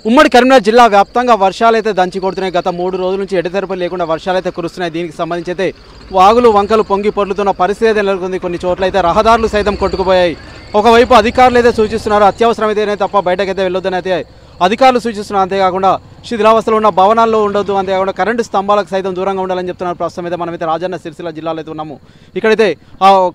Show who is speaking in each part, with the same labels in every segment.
Speaker 1: ఉమ్మడి కరీంనగర్ జిల్లా వ్యాప్తంగా వర్షాలైతే దంచి కొడుతున్నాయి. గత 3 రోజుల నుంచి ఎడతెరపి లేకుండా వర్షాలైతే కురుస్తున్నాయి. దీనికి సంబంధించి అయితే వాగులు వంకలు పొంగి పొర్లుతున్న పరిస్థితి అయితే నెలకొంది. కొన్ని చోట్ల అయితే రహదారులు సైతం కొట్టుకుపోయాయి. ఒకవైపు అధికారులు అయితే సూచిస్తున్నారు అత్యవసరమైతేనే తప్ప బయటకైతే వెళ్ళొద్దని అయితే అధికారులు సూచిస్తున్నారు. అంతేకాకుండా శిథిలావస్థలో ఉన్న భవనాల్లో ఉండొద్దు, అంతేకాకుండా కరెంటు స్తంభాలకు సైతం దూరంగా ఉండాలని చెప్తున్నారు. ప్రస్తుతం అయితే మనమైతే రాజన్న సిరిసిల్ల జిల్లాలో అయితే ఉన్నాము. ఇక్కడైతే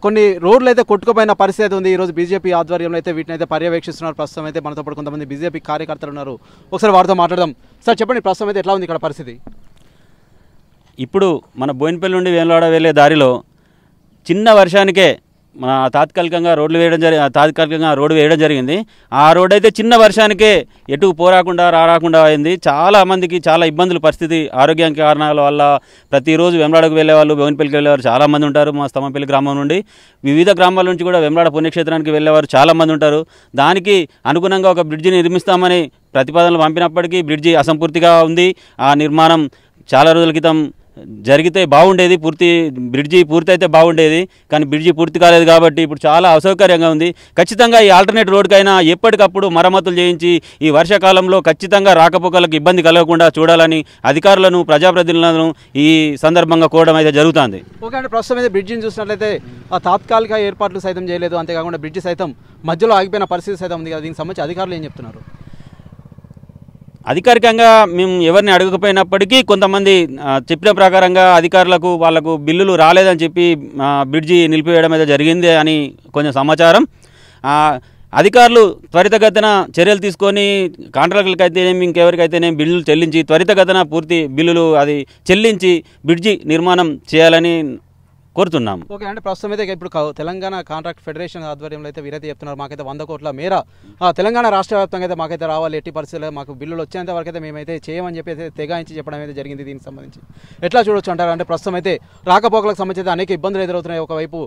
Speaker 1: కొన్ని రోడ్లు అయితే కొట్టుకుపోయిన పరిస్థితి ఉంది. ఈరోజు బీజేపీ ఆధ్వర్యంలో అయితే వీటిని అయితే పర్యవేక్షిస్తున్నారు. ప్రస్తుతం అయితే మనతో పాటు కొంతమంది బీజేపీ కార్యకర్తలు ఉన్నారు. ఒకసారి వారితో మాట్లాడదాం. సార్ చెప్పండి, ప్రస్తుతం అయితే ఎట్లా ఉంది ఇక్కడ పరిస్థితి?
Speaker 2: ఇప్పుడు మన బోయినపల్లి నుండి వేములవాడ వెళ్ళే దారిలో చిన్న వర్షానికే మన తాత్కాలికంగా రోడ్డు వేయడం జరిగింది. ఆ రోడ్ అయితే చిన్న వర్షానికే ఎటు పోరాకుండా రాకుండా అయింది. చాలా మందికి చాలా ఇబ్బందులు పరిస్థితి ఆరోగ్యానికి కారణాల వల్ల ప్రతిరోజు వేములవాడకు వెళ్ళే వాళ్ళు, బోయినపల్లికి వెళ్ళేవారు చాలామంది ఉంటారు. మా స్తంభంపల్లి గ్రామం నుండి వివిధ గ్రామాల నుంచి కూడా వేములవాడ పుణ్యక్షేత్రానికి వెళ్ళేవారు చాలామంది ఉంటారు. దానికి అనుగుణంగా ఒక బ్రిడ్జిని నిర్మిస్తామని ప్రతిపాదనలు పంపినప్పటికీ బ్రిడ్జి అసంపూర్తిగా ఉంది. ఆ నిర్మాణం చాలా రోజుల క్రితం జరిగితే బాగుండేది, బ్రిడ్జి పూర్తి అయితే బాగుండేది. కానీ బ్రిడ్జి పూర్తి కాలేదు కాబట్టి ఇప్పుడు చాలా అసౌకర్యంగా ఉంది. ఖచ్చితంగా ఈ ఆల్టర్నేట్ రోడ్కైనా ఎప్పటికప్పుడు మరమ్మతులు చేయించి ఈ వర్షాకాలంలో ఖచ్చితంగా రాకపోకలకు ఇబ్బంది కలగకుండా చూడాలని అధికారులను, ప్రజాప్రతినిధులను ఈ సందర్భంగా కోరడం అయితే జరుగుతుంది.
Speaker 1: ఓకే అండి, ప్రస్తుతం అయితే బ్రిడ్జిని చూసినట్లయితే ఆ తాత్కాలిక ఏర్పాట్లు సైతం చేయలేదు. అంతేకాకుండా బ్రిడ్జి సైతం మధ్యలో ఆగిపోయిన పరిస్థితి సైతం ఉంది కదా. దీనికి సంబంధించి అధికారులు ఏం చెప్తున్నారు?
Speaker 2: అధికారికంగా మేము ఎవరిని అడగకపోయినప్పటికీ కొంతమంది చెప్పిన ప్రకారంగా అధికారులకు వాళ్ళకు బిల్లులు రాలేదని చెప్పి బ్రిడ్జి నిలిపివేయడం అయితే జరిగింది అని కొంచెం సమాచారం. అధికారులు త్వరితగతిన చర్యలు తీసుకొని కాంట్రాక్టులకైతేనేమి ఇంకెవరికైతేనేమి బిల్లులు చెల్లించి త్వరితగతిన పూర్తి బిల్లులు చెల్లించి బ్రిడ్జి నిర్మాణం చేయాలని కోరుతున్నాం.
Speaker 1: ఓకే అంటే ప్రస్తుతం అయితే ఇప్పుడు తెలంగాణ కాంట్రాక్ట్ ఫెడరేషన్ ఆధ్వర్యంలో అయితే వీరైతే చెప్తున్నారు మాకైతే 100 కోట్ల మేర తెలంగాణ రాష్ట్ర వ్యాప్తంగా అయితే మాకైతే రావాలి, ఎట్టి పరిస్థితుల్లో మాకు బిల్లులు వచ్చేంత వరకు అయితే మేమైతే చేయమని చెప్పి అయితే తెగాయించి చెప్పడం అయితే జరిగింది. దీనికి సంబంధించి ఎట్లా చూడొచ్చు అంటారు? అంటే ప్రస్తుతం అయితే రాకపోకలకు సంబంధించి అనేక ఇబ్బందులు ఎదురవుతున్నాయి. ఒకవైపు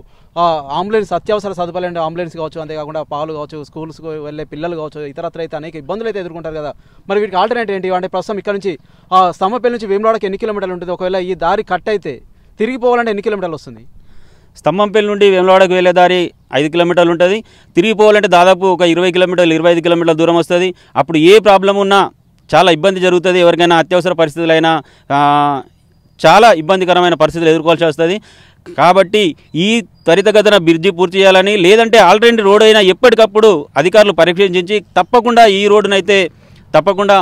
Speaker 1: అంబులెన్స్ అత్యవసర సదుపాయాలు అంబులెన్స్ కావచ్చు, అంతేకాకుండా పాలు కావచ్చు, స్కూల్స్కు వెళ్ళే పిల్లలు కావచ్చు, ఇతరత్ర అయితే అనేక ఇబ్బందులు అయితే ఎదుర్కొంటారు కదా. మరి వీటికి ఆల్టర్నేట్ ఏంటి? అంటే ప్రస్తుతం ఇక్కడ నుంచి స్తంభంపల్లి నుంచి వేములవాడకి ఎన్ని కిలోమీటర్లు ఉంటుంది? ఒకవేళ ఈ దారి కట్ అయితే తిరిగిపోవాలంటే ఎన్ని కిలోమీటర్లు వస్తుంది?
Speaker 2: స్తంభంపల్లి నుండి వేములవాడకు వెళ్ళే దారి 5 కిలోమీటర్లు ఉంటుంది. తిరిగిపోవాలంటే దాదాపు ఒక 20 కిలోమీటర్లు, 25 కిలోమీటర్ల దూరం వస్తుంది. అప్పుడు ఏ ప్రాబ్లం ఉన్నా చాలా ఇబ్బంది జరుగుతుంది. ఎవరికైనా అత్యవసర పరిస్థితులైనా చాలా ఇబ్బందికరమైన పరిస్థితులు ఎదుర్కోవాల్సి వస్తుంది. కాబట్టి ఈ త్వరితగతిన బ్రిడ్జి పూర్తి చేయాలని, లేదంటే ఆల్టర్నేటివ్ రోడ్ అయినా ఎప్పటికప్పుడు అధికారులు పరీక్షించి తప్పకుండా ఈ రోడ్డునైతే తప్పకుండా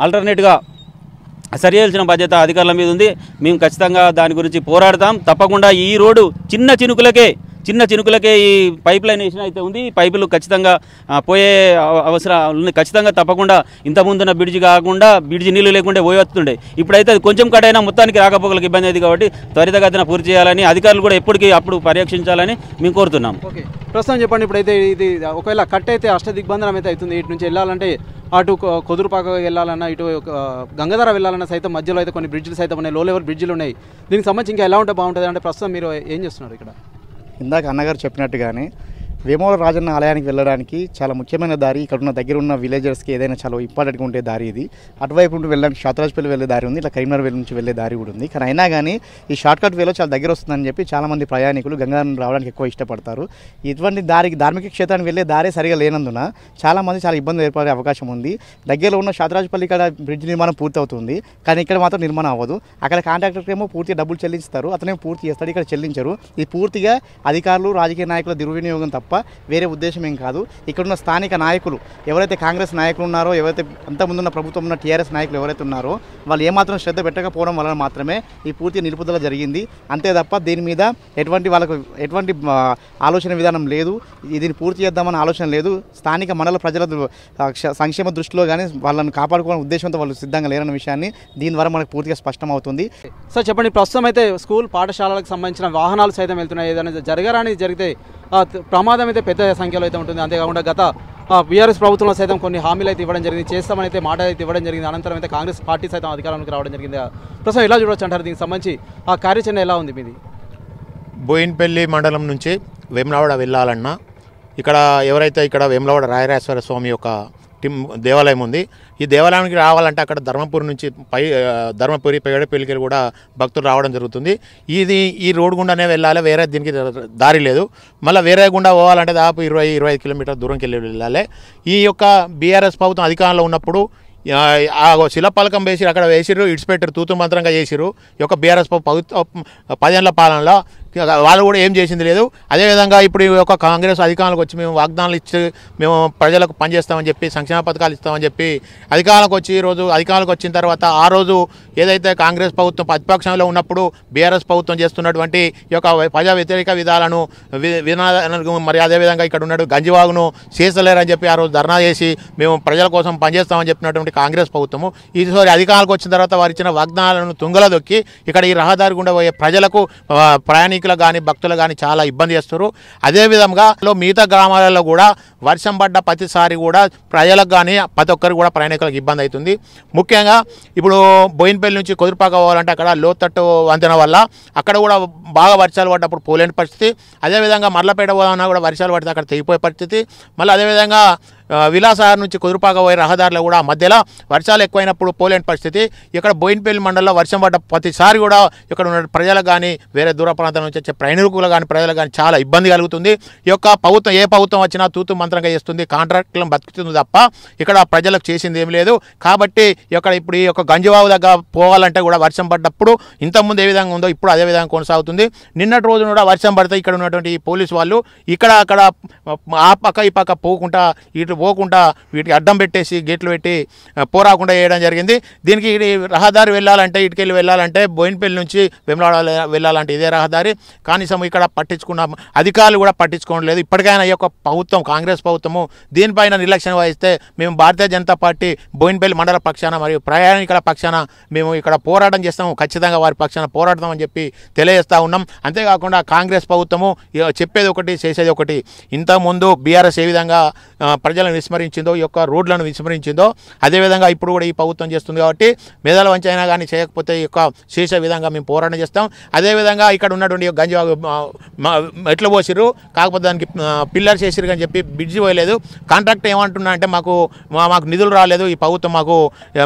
Speaker 2: ఆల్టర్నేట్గా సరి చేయాల్సిన బాధ్యత అధికారుల మీద ఉంది. మేము ఖచ్చితంగా దాని గురించి పోరాడతాం. తప్పకుండా ఈ రోడ్డు చిన్న చినుకులకే ఈ పైప్ లైన్ వేసిన అయితే ఉంది. పైపులు ఖచ్చితంగా పోయే అవసరం ఖచ్చితంగా తప్పకుండా ఇంతకుముందున్న బ్రిడ్జి కాకుండా బ్రిడ్జి నీళ్లు లేకుంటే పోయొస్తుండే. ఇప్పుడైతే అది కొంచెం కట్టైనా మొత్తానికి రాకపోకలకు ఇబ్బంది అయింది. కాబట్టి త్వరితగతిన పూర్తి చేయాలని అధికారులు కూడా ఎప్పటికీ అప్పుడు పర్యవేక్షించాలని మేము కోరుతున్నాం.
Speaker 1: ఓకే, ప్రస్తుతం చెప్పండి, ఇప్పుడైతే ఇది ఒకవేళ కట్ అయితే అష్టదిగ్బంధనం అయితే అవుతుంది. ఇటు నుంచి వెళ్ళాలంటే అటు కొదురుపాక వెళ్ళాలన్నా, ఇటు గంగాధర వెళ్ళాలన్నా సైతం మధ్యలో అయితే కొన్ని బ్రిడ్జిలు సైతం ఉన్నాయి, లో లెవెల్ బ్రిడ్జిలు ఉన్నాయి. దీనికి సంబంధించి ఇంకా ఎలా ఉంటే బాగుంటుంది? అంటే ప్రస్తుతం మీరు ఏం చేస్తున్నారు ఇక్కడ?
Speaker 3: ఇందాక అన్నగారు చెప్పినట్టుగానే వేములవాడ రాజన్న ఆలయానికి వెళ్ళడానికి చాలా ముఖ్యమైన దారి. ఇక్కడ ఉన్న దగ్గర ఉన్న విలేజర్స్కి ఏదైనా చాలా ఇంపార్టెంట్గా ఉండే దారి ఇది. అటువైపు నుండి వెళ్ళడానికి శాతరాజ్పల్లి వెళ్ళే దారి ఉంది, ఇట్లా కరీంనగర్ వెళ్ళి నుంచి వెళ్ళే దారి కూడా ఉంది. కానీ అయినా కానీ ఈ షార్ట్కట్ వేలో చాలా దగ్గర వస్తుందని చెప్పి చాలామంది ప్రయాణికులు గంగాధరం రావడానికి ఎక్కువ ఇష్టపడతారు. ఇటువంటి ధార్మిక క్షేత్రానికి వెళ్ళే దారే సరిగా లేనందున చాలామంది చాలా ఇబ్బంది ఏర్పడే అవకాశం ఉంది. దగ్గరలో ఉన్న శాతరాజ్పల్లి ఇక్కడ బ్రిడ్జ్ నిర్మాణం పూర్తి అవుతుంది, కానీ ఇక్కడ మాత్రం నిర్మాణం అవ్వదు. అక్కడ కాంట్రాక్టర్ ఏమో పూర్తిగా డబ్బులు చెల్లిస్తారు, అతనే పూర్తి చేస్తాడు, ఇక్కడ చెల్లించరు. ఇది పూర్తిగా అధికారులు, రాజకీయ నాయకుల దుర్వినియోగం తప్ప వేరే ఉద్దేశం ఏం కాదు. ఇక్కడున్న స్థానిక నాయకులు ఎవరైతే కాంగ్రెస్ నాయకులు ఉన్నారో, ఎవరైతే అంతకుముందున్న ప్రభుత్వం ఉన్న టీఆర్ఎస్ నాయకులు ఎవరైతే ఉన్నారో వాళ్ళు ఏమాత్రం శ్రద్ధ పెట్టకపోవడం వలన మాత్రమే ఈ పూర్తి నిలుపుదల జరిగింది. అంతే తప్ప దీని మీద ఎటువంటి ఆలోచన విధానం లేదు. దీన్ని పూర్తి చేద్దామన్న ఆలోచన లేదు. స్థానిక మండల ప్రజల సంక్షేమ దృష్టిలో కానీ వాళ్ళని కాపాడుకోవాలనే ఉద్దేశంతో వాళ్ళు సిద్ధంగా లేరన్న విషయాన్ని దీని ద్వారా మనకు పూర్తిగా స్పష్టం అవుతుంది.
Speaker 1: సార్ చెప్పండి, ప్రస్తుతం అయితే స్కూల్ పాఠశాలలకు సంబంధించిన వాహనాలు సైతం వెళ్తున్నాయి. ఏదైనా జరగరాని జరిగితే ప్రమాదం అయితే పెద్ద సంఖ్యలో అయితే ఉంటుంది. అంతేకాకుండా గత బీఆర్ఎస్ ప్రభుత్వంలో సైతం కొన్ని హామీలు అయితే ఇవ్వడం జరిగింది, చేస్తామని అయితే మాట అయితే ఇవ్వడం జరిగింది. అనంతరం అయితే కాంగ్రెస్ పార్టీ సైతం అధికారంలోకి రావడం జరిగింది. ప్రస్తుతం ఎలా చూడవచ్చు అంటారు? దీనికి సంబంధించి ఆ కార్యాచరణ ఎలా ఉంది మీది?
Speaker 4: బోయినపల్లి మండలం నుంచి వేములవాడ వెళ్ళాలన్నా ఇక్కడ ఎవరైతే ఇక్కడ వేములవాడ రాయరాజేశ్వర స్వామి యొక్క దేవాలయం ఉంది. ఈ దేవాలయానికి రావాలంటే అక్కడ ధర్మపురి పేడపల్లికి కూడా భక్తులు రావడం జరుగుతుంది. ఈ రోడ్డు గుండానే వెళ్ళాలి, వేరే దీనికి దారి లేదు. మళ్ళీ వేరే గుండా పోవాలంటే దాదాపు 20-25 కిలోమీటర్ల దూరంకి వెళ్ళాలి. ఈ యొక్క బీఆర్ఎస్ ప్రభుత్వం అధికారంలో ఉన్నప్పుడు ఆ శిలపలకం వేసి అక్కడ వేసిర్రు, ఇడిచిపెట్టారు, తూతు మంత్రంగా చేసిర్రు. ఈ యొక్క బీఆర్ఎస్ 10 ఏళ్ల పాలనలో వాళ్ళు కూడా ఏం చేసింది లేదు. అదేవిధంగా ఇప్పుడు ఈ యొక్క కాంగ్రెస్ అధికారులకు వచ్చి మేము వాగ్దానాలు ఇచ్చి మేము ప్రజలకు పనిచేస్తామని చెప్పి సంక్షేమ పథకాలు ఇస్తామని చెప్పి అధికారులకు వచ్చి ఈరోజు అధికారులకు వచ్చిన తర్వాత ఆ రోజు ఏదైతే కాంగ్రెస్ ప్రభుత్వం ప్రతిపక్షంలో ఉన్నప్పుడు బీఆర్ఎస్ ప్రభుత్వం చేస్తున్నటువంటి ఈ యొక్క ప్రజా వ్యతిరేక విధాలను మరి అదేవిధంగా ఇక్కడ ఉన్నాడు గంజివాగును చేస్తలేరని చెప్పి ఆ రోజు ధర్నా చేసి మేము ప్రజల కోసం పనిచేస్తామని చెప్పినటువంటి కాంగ్రెస్ ప్రభుత్వము ఈసారి అధికారులకు వచ్చిన తర్వాత వారు ఇచ్చిన వాగ్దానాలను తుంగలో దొక్కి ఇక్కడ ఈ రహదారి గుండా పోయే ప్రజలకు ప్రయాణికులకు కానీ భక్తులు కానీ చాలా ఇబ్బంది చేస్తారు. అదేవిధంగా మిగతా గ్రామాలలో కూడా వర్షం పడ్డ ప్రతిసారి కూడా ప్రజలకు కానీ ప్రతి ఒక్కరికి కూడా ప్రయాణికులకు ఇబ్బంది అవుతుంది. ముఖ్యంగా ఇప్పుడు బోయినపల్లి నుంచి కుదురుపాక పోవాలంటే అక్కడ లోతట్టు వంతెన వల్ల అక్కడ కూడా బాగా వర్షాలు పడ్డప్పుడు పోలేని పరిస్థితి. అదేవిధంగా మర్లపేట పోవాలన్నా కూడా వర్షాలు పడితే అక్కడ తెగిపోయే పరిస్థితి. మళ్ళీ అదేవిధంగా విలాసాగర్ నుంచి కుదురుపాక పోయే రహదారిలో కూడా మధ్యలో వర్షాలు ఎక్కువైనప్పుడు పోలేని పరిస్థితి. ఇక్కడ బోయినపల్లి మండలంలో వర్షం పడ్డ ప్రతిసారి కూడా ఇక్కడ ఉన్న ప్రజలకు కానీ వేరే దూర ప్రాంతాల నుంచి వచ్చే ప్రయాణికులు కానీ ప్రజలకు కానీ చాలా ఇబ్బంది కలుగుతుంది. ఈ యొక్క ప్రభుత్వం ఏ ప్రభుత్వం వచ్చినా తూతు మంత్రంగా చేస్తుంది, కాంట్రాక్టులను బతుకుతుంది తప్ప ఇక్కడ ప్రజలకు చేసింది ఏం లేదు. కాబట్టి ఇక్కడ ఇప్పుడు ఈ యొక్క గంజివాగు దగ్గర పోవాలంటే కూడా వర్షం పడ్డప్పుడు ఇంతకుముందు ఏ విధంగా ఉందో ఇప్పుడు అదే విధంగా కొనసాగుతుంది. నిన్నటి రోజు కూడా వర్షం పడితే ఇక్కడ ఉన్నటువంటి పోలీసు వాళ్ళు ఇక్కడ అక్కడ ఆ పక్క ఈ పక్క పోకుండా ఇటు పోకుండా వీటికి అడ్డం పెట్టేసి గేట్లు పెట్టి పోరాకుండా చేయడం జరిగింది. దీనికి రహదారి వెళ్ళాలంటే ఇటుకెళ్ళి వెళ్ళాలంటే బోయినపల్లి నుంచి వేములవాడ వెళ్ళాలంటే ఇదే రహదారి. కనీసం ఇక్కడ పట్టించుకున్న అధికారులు కూడా పట్టించుకోవడం లేదు. ఇప్పటికైనా ఈ యొక్క ప్రభుత్వం కాంగ్రెస్ ప్రభుత్వము దీనిపైన నిర్లక్ష్యం వహిస్తే మేము భారతీయ జనతా పార్టీ బోయినపల్లి మండల పక్షాన మరియు ప్రయాణికుల పక్షాన మేము ఇక్కడ పోరాటం చేస్తాము, ఖచ్చితంగా వారి పక్షాన పోరాడతామని చెప్పి తెలియజేస్తూ ఉన్నాం. అంతేకాకుండా కాంగ్రెస్ ప్రభుత్వము చెప్పేది ఒకటి చేసేది ఒకటి. ఇంతకుముందు బీఆర్ఎస్ ఏ విధంగా ప్రజలను విస్మరించిందో ఈ యొక్క రోడ్లను విస్మరించిందో అదేవిధంగా ఇప్పుడు కూడా ఈ ప్రభుత్వం చేస్తుంది. కాబట్టి మేధాల వంచ అయినా కానీ చేయకపోతే ఈ యొక్క చేసే విధంగా మేము పోరాటం చేస్తాం. అదేవిధంగా ఇక్కడ ఉన్నటువంటి గంజివాగు ఎట్లా పోసిర్రు, కాకపోతే దానికి పిల్లర్స్ వేసిరు అని చెప్పి బ్రిడ్జి పోయలేదు. కాంట్రాక్ట్ ఏమంటున్నా అంటే మాకు నిధులు రాలేదు, ఈ ప్రభుత్వం మాకు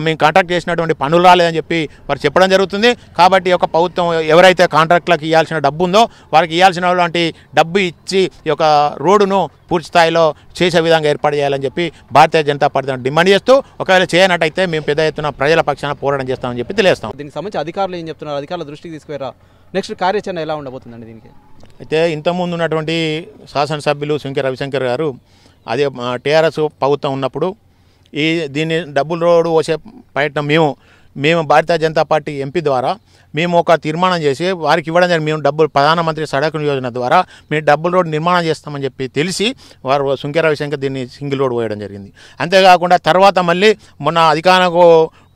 Speaker 4: మేము కాంట్రాక్ట్ చేసినటువంటి పనులు రాలేదని చెప్పి వారు చెప్పడం జరుగుతుంది. కాబట్టి ఈ యొక్క ప్రభుత్వం ఎవరైతే కాంట్రాక్ట్లకు ఇవ్వాల్సిన డబ్బు ఉందో వారికి ఇవ్వాల్సినటువంటి డబ్బు ఇచ్చి ఈ యొక్క రోడ్డును పూర్తి స్థాయిలో చేసే విధంగా ఏర్పాటు చేయాలని చెప్పి భారతీయ జనతా పార్టీ డిమాండ్ చేస్తూ ఒకవేళ చేయనట్టయితే మేము పెద్ద ఎత్తున ప్రజల పక్షాన పోరాటం చేస్తామని చెప్పి తెలియజేస్తాం.
Speaker 1: దీనికి సంబంధించి అధికారులు ఏం చెప్తున్నారు, అధికారుల దృష్టికి తీసుకురా నెక్స్ట్ కార్యాచరణ ఎలా ఉండబోతుందండి దీనికి?
Speaker 4: అయితే ఇంతకుముందు ఉన్నటువంటి శాసనసభ్యులు సుంకె రవిశంకర్ గారు అదే టీఆర్ఎస్ ప్రభుత్వం ఉన్నప్పుడు దీన్ని డబ్బుల రోడ్డు వచ్చే ప్రయత్నం మేము భారతీయ జనతా పార్టీ ఎంపీ ద్వారా మేము ఒక తీర్మానం చేసి వారికి ఇవ్వడం జరిగింది. మేము డబ్బులు ప్రధానమంత్రి సడక్ యోజన ద్వారా మేము డబ్బుల రోడ్ నిర్మాణం చేస్తామని చెప్పి తెలిసి వారు సుంకె రవిశంకర్ దీన్ని సింగిల్ రోడ్ పోయడం జరిగింది. అంతేకాకుండా తర్వాత మళ్ళీ మొన్న అధికారంకు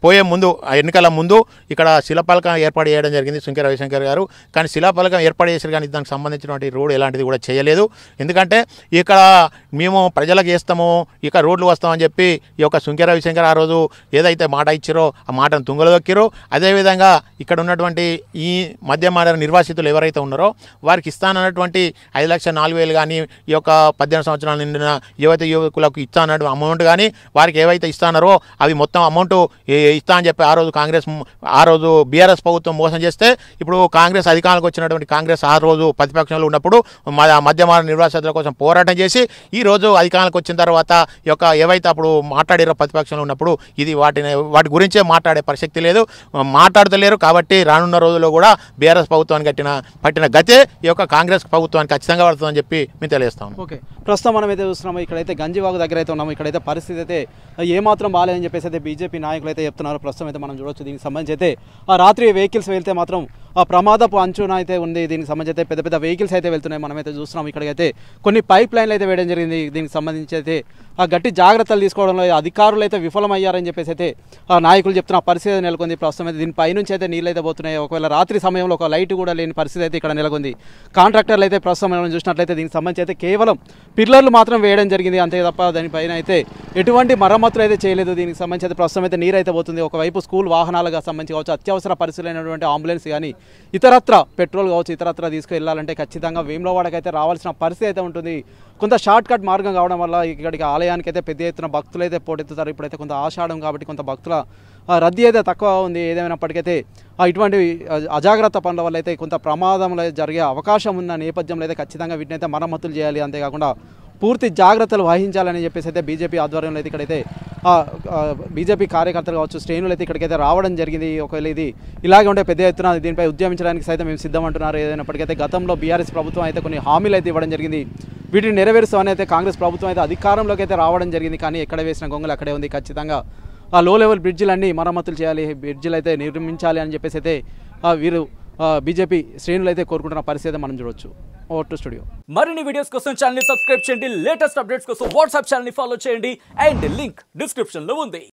Speaker 4: పోయే ముందు ఎన్నికల ముందు ఇక్కడ శిలాఫలకం ఏర్పాటు చేయడం జరిగింది సుంకె రవిశంకర్ గారు. కానీ శిలాఫలకం ఏర్పాటు చేశారు కానీ దానికి సంబంధించినటువంటి రోడ్ ఎలాంటిది కూడా చేయలేదు. ఎందుకంటే ఇక్కడ మేము ప్రజలకు చేస్తాము ఇక రోడ్లు వస్తామని చెప్పి ఈ యొక్క సుంకె రవిశంకర్ ఆ రోజు ఏదైతే మాట ఇచ్చారో ఆ మాటను తుంగలో దొక్కిరో. అదేవిధంగా ఇక్కడ ఉన్నటువంటి ఈ మధ్య మాదిరి నిర్వాసితులు ఎవరైతే ఉన్నారో వారికి ఇస్తానన్నటువంటి 5,04,000 కానీ ఈ యొక్క 18 సంవత్సరాల నిండిన యువకులకు ఇస్తానన్న అమౌంట్ కానీ వారికి ఏవైతే ఇస్తానారో అవి మొత్తం అమౌంట్ ఇస్తా అని చెప్పి ఆ రోజు బీఆర్ఎస్ ప్రభుత్వం మోసం చేస్తే ఇప్పుడు కాంగ్రెస్ అధికారులకు వచ్చినటువంటి కాంగ్రెస్ ఆ రోజు ప్రతిపక్షంలో ఉన్నప్పుడు మధ్యమాన నిర్వాసితుల కోసం పోరాటం చేసి ఈ రోజు అధికారులకు వచ్చిన తర్వాత ఈ యొక్క ఏవైతే అప్పుడు మాట్లాడారో ప్రతిపక్షంలో ఉన్నప్పుడు ఇది వాటి గురించే మాట్లాడే ప్రసక్తి లేదు, మాట్లాడతలేరు. కాబట్టి రానున్న రోజుల్లో కూడా బీఆర్ఎస్ ప్రభుత్వానికి పట్టిన గతే ఈ యొక్క కాంగ్రెస్ ప్రభుత్వానికి ఖచ్చితంగా పడుతుందని చెప్పి మేము తెలియజేస్తాం.
Speaker 1: ఓకే, ప్రస్తుతం మనం అయితే చూస్తున్నాము ఇక్కడైతే గంజివాగు దగ్గర అయితే ఉన్నాము. ఇక్కడైతే పరిస్థితి అయితే ఏమాత్రం బాగాలేదని చెప్పేసి అయితే బీజేపీ నాయకులు అయితే చెప్తున్నారు. ప్రస్తుతం అయితే మనం చూడొచ్చు. దీనికి సంబంధించి అయితే ఆ రాత్రి వెహికల్స్ వెళ్తే మాత్రం ఆ ప్రమాదపు అంచున అయితే ఉంది. దీనికి సంబంధించి అయితే పెద్ద పెద్ద వెహికల్స్ అయితే వెళ్తున్నాయి. మనమైతే చూస్తున్నాం ఇక్కడికైతే కొన్ని పైప్ లైన్లు అయితే వేయడం జరిగింది. దీనికి సంబంధించి అయితే ఆ గట్టి జాగ్రత్తలు తీసుకోవడంలో అధికారులు అయితే విఫలమయ్యారని చెప్పేసి అయితే ఆ నాయకులు చెప్తున్న పరిస్థితి నెలకొంది. ప్రస్తుతం అయితే దీనిపైనుంచి అయితే నీళ్ళు అయితే పోతున్నాయి. ఒకవేళ రాత్రి సమయంలో ఒక లైట్ కూడా లేని పరిస్థితి అయితే ఇక్కడ నెలకొంది. కాంట్రాక్టర్లు అయితే ప్రస్తుతం మనం చూసినట్లయితే దీనికి సంబంధించి అయితే కేవలం పిల్లర్లు మాత్రం వేయడం జరిగింది అంతే తప్ప దానిపైన అయితే ఎటువంటి మరమ్మతులు అయితే చేయలేదు. దీనికి సంబంధించి అయితే ప్రస్తుతం అయితే నీరు అయితే పోతుంది. ఒకవైపు స్కూల్ వాహనాలుగా సంబంధించి కావచ్చు, అత్యవసర పరిస్థితులైనటువంటి అంబులెన్స్ కానీ ఇతరత్ర పెట్రోల్ కావచ్చు ఇతరత్ర తీసుకెళ్లాలంటే ఖచ్చితంగా వేములవాడకి అయితే రావాల్సిన పరిస్థితి అయితే ఉంటుంది. కొంత షార్ట్ కట్ మార్గం కావడం వల్ల ఇక్కడికి ఆలయానికి అయితే పెద్ద ఎత్తున భక్తులు అయితే పోటెత్తుతారు. ఇప్పుడైతే కొంత ఆషాఢం కాబట్టి కొంత భక్తుల రద్దీ అయితే తక్కువ ఉంది. ఏదేమైనప్పటికైతే ఇటువంటి అజాగ్రత్త పనుల వల్ల అయితే కొంత ప్రమాదంలో జరిగే అవకాశం ఉన్న నేపథ్యంలో అయితే ఖచ్చితంగా వీటిని అయితే మరమ్మతులు చేయాలి. అంతేకాకుండా పూర్తి జాగ్రత్తలు వహించాలని చెప్పేసి అయితే బీజేపీ ఆధ్వర్యంలో అయితే ఇక్కడైతే బీజేపీ కార్యకర్తలు కావచ్చు శ్రేణులు అయితే ఇక్కడికైతే రావడం జరిగింది. ఒకవేళ ఇది ఇలాగే ఉంటే పెద్ద ఎత్తున దీనిపై ఉద్యమించడానికి సైతం మేము సిద్ధమంటున్నారు. ఏదైనప్పటికైతే గతంలో బీఆర్ఎస్ ప్రభుత్వం అయితే కొన్ని హామీలు అయితే ఇవ్వడం జరిగింది. వీటిని నెరవేరుస్తామని అయితే కాంగ్రెస్ ప్రభుత్వం అయితే అధికారంలోకి అయితే రావడం జరిగింది. కానీ ఎక్కడ వేసిన గొంగలు అక్కడే ఉంది. ఖచ్చితంగా ఆ లో లెవెల్ బ్రిడ్జిలన్నీ మరమ్మతులు చేయాలి, బ్రిడ్జిలు అయితే నిర్మించాలి అని చెప్పేసి అయితే వీరు బీజేపీ శ్రేణులు అయితే కోరుకుంటున్న పరిస్థితి మనం చూడొచ్చు. Over to studio.
Speaker 5: మరిన్ని వీడియోస్ కోసం ఛానల్ ని సబ్స్క్రైబ్ చేయండి, లేటెస్ట్ అప్డేట్స్ కోసం వాట్సాప్ ఛానల్ ని ఫాలో చేయండి అండ్ లింక్ డిస్క్రిప్షన్ లో ఉంది.